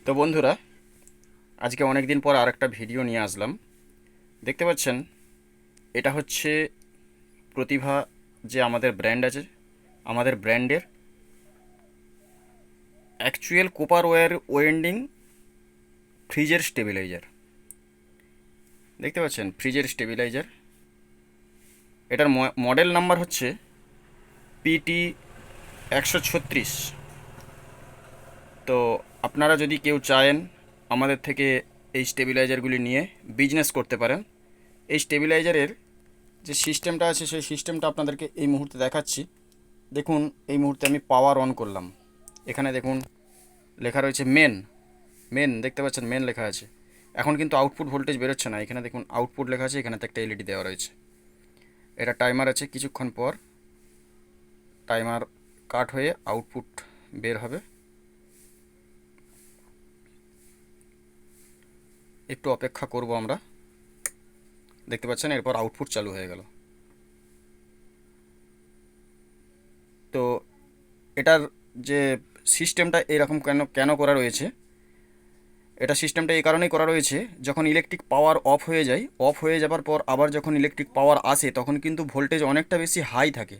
তো বন্ধুরা, আজকে অনেক দিন পর আরেকটা ভিডিও নিয়ে আসলাম। দেখতে পাচ্ছেন, এটা হচ্ছে প্রতিভা, যে আমাদের ব্র্যান্ড আছে, আমাদের ব্র্যান্ডের অ্যাকচুয়াল কোপার ওয়্যার ওয়েন্ডিং ফ্রিজের স্টেবিলাইজার। দেখতে পাচ্ছেন, ফ্রিজের স্টেবিলাইজার। এটার মডেল নাম্বার হচ্ছে PT 136। তো আপনারা যদি কেউ চায়েন আমাদের থেকে এই স্টেবিলাইজারগুলি নিয়ে বিজনেস করতে পারেন। এই স্টেবিলাইজারের যে সিস্টেমটা আছে সেই সিস্টেমটা আপনাদেরকে এই মুহূর্তে দেখাচ্ছি। দেখুন, এই মুহূর্তে আমি পাওয়ার অন করলাম। এখানে দেখুন লেখা রয়েছে মেন। মেন দেখতে পাচ্ছেন, মেন লেখা আছে। এখন কিন্তু আউটপুট ভোল্টেজ বেরোচ্ছে না। এখানে দেখুন আউটপুট লেখা আছে, এখানে তো একটা এলইডি দেওয়া রয়েছে। এটা টাইমার আছে, কিছুক্ষণ পর টাইমার কাট হয়ে আউটপুট বের হবে। একটু অপেক্ষা করব আমরা। দেখতে পাচ্ছেন, এরপর আউটপুট চালু হয়ে গেল। তো এটার যে সিস্টেমটা এরকম কেন কেন করা রয়েছে, এটা সিস্টেমটা এই কারণেই করা রয়েছে, যখন ইলেকট্রিক পাওয়ার অফ হয়ে যাবার পর আবার যখন ইলেকট্রিক পাওয়ার আসে তখন কিন্তু ভোল্টেজ অনেকটা বেশি হাই থাকে।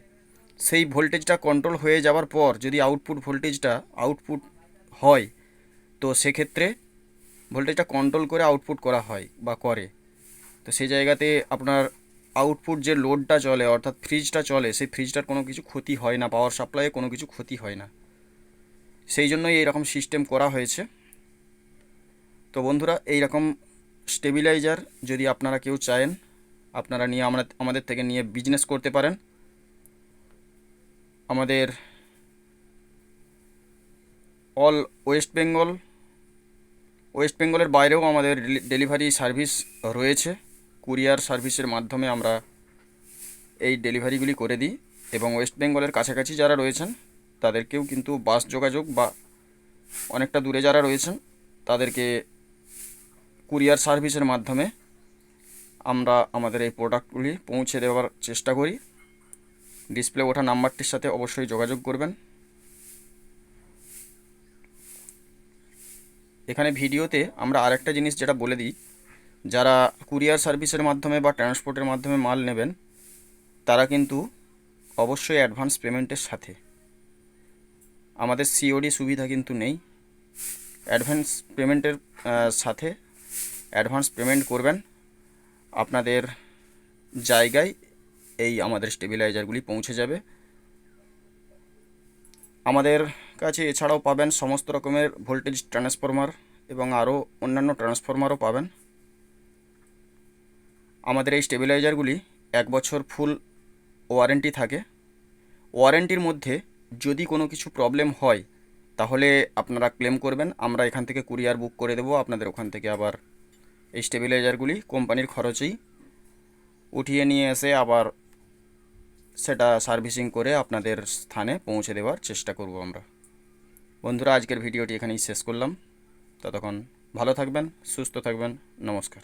সেই ভোল্টেজটা কন্ট্রোল হয়ে যাবার পর যদি আউটপুট হয়, তো সেক্ষেত্রে ভোল্টেজটা কন্ট্রোল করে আউটপুট করা হয় বা করে। তো সেই জায়গাতে আপনার আউটপুট যে লোডটা চলে, অর্থাৎ ফ্রিজটা চলে, সেই ফ্রিজটার কোনো কিছু ক্ষতি হয় না, পাওয়ার সাপ্লাইয়ে কোনো কিছু ক্ষতি হয় না। সেই জন্যই এইরকম সিস্টেম করা হয়েছে। তো বন্ধুরা, এই রকম স্টেবিলাইজার যদি আপনারা কেউ চায়েন, আপনারা নিয়ে আমাদের থেকে নিয়ে বিজনেস করতে পারেন। আমাদের অল ওয়েস্ট বেঙ্গলের বাইরেও আমাদের ডেলিভারি সার্ভিস রয়েছে। কুরিয়ার সার্ভিসের মাধ্যমে আমরা এই ডেলিভারিগুলি করে দিই, এবং ওয়েস্ট বেঙ্গলের কাছাকাছি যারা রয়েছেন তাদেরকেও কিন্তু বাস যোগাযোগ, বা অনেকটা দূরে যারা রয়েছেন তাদেরকে কুরিয়ার সার্ভিসের মাধ্যমে আমরা আমাদের এই প্রোডাক্টগুলি পৌঁছে দেওয়ার চেষ্টা করি। ডিসপ্লে ওঠা নাম্বারটির সাথে অবশ্যই যোগাযোগ করবেন। এখানে ভিডিওতে আমরা আরেকটা জিনিস যেটা বলে দিই, যারা কুরিয়ার সার্ভিসের মাধ্যমে বা ট্রান্সপোর্টের মাধ্যমে মাল নেবেন তারা কিন্তু অবশ্যই অ্যাডভান্স পেমেন্টের সাথে, আমাদের সিওডি সুবিধা কিন্তু নেই। অ্যাডভান্স পেমেন্টের সাথে অ্যাডভান্স পেমেন্ট করবেন, আপনাদের জায়গায় এই আমাদের স্টেবিলাইজারগুলি পৌঁছে যাবে। আমাদের কাছে এছাড়াও পাবেন সমস্ত রকমের ভোল্টেজ ট্রান্সফরমার এবং আরও অন্যান্য ট্রান্সফরমারও পাবেন। আমাদের এই স্টেবিলাইজারগুলি 1 বছর ফুল ওয়ারেন্টি থাকে। ওয়ারেন্টির মধ্যে যদি কোনো কিছু প্রবলেম হয় তাহলে আপনারা ক্লেম করবেন, আমরা এখান থেকে কুরিয়ার বুক করে দেবো, আপনাদের ওখান থেকে আবার এই স্টেবিলাইজারগুলি কোম্পানির খরচেই উঠিয়ে নিয়ে এসে আবার সেটা সার্ভিসিং করে আপনাদের স্থানে পৌঁছে দেওয়ার চেষ্টা করব আমরা। বন্ধুরা, আজকের ভিডিওটি এখানেই শেষ করলাম। ততক্ষণ ভালো থাকবেন, সুস্থ থাকবেন। নমস্কার।